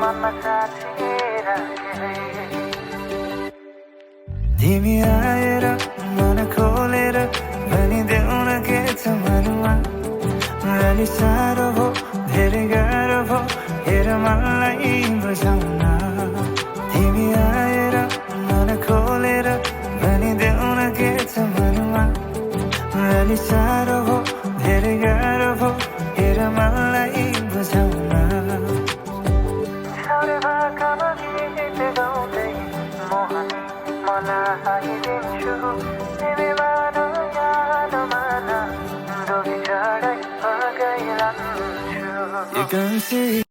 मनमा साथी राखे तिमी आएर मन खोलेर भनिदेऊ न के छ मनमा अलि साह्रो भो धेरै गाह्रो भो हेर मनलाई बुझाउन तिमी आएर मन खोलेर भनिदेऊ न के छ मनमा अलि साह्रो भो धेरै गाह्रो भो हेर मनलाई बुझाउन छाउरे भाकामा गीत गाउँदै मोहनी मलाई दिन्छु तिमी मानो यादमा डोली चढाइ अगाइ लान्छु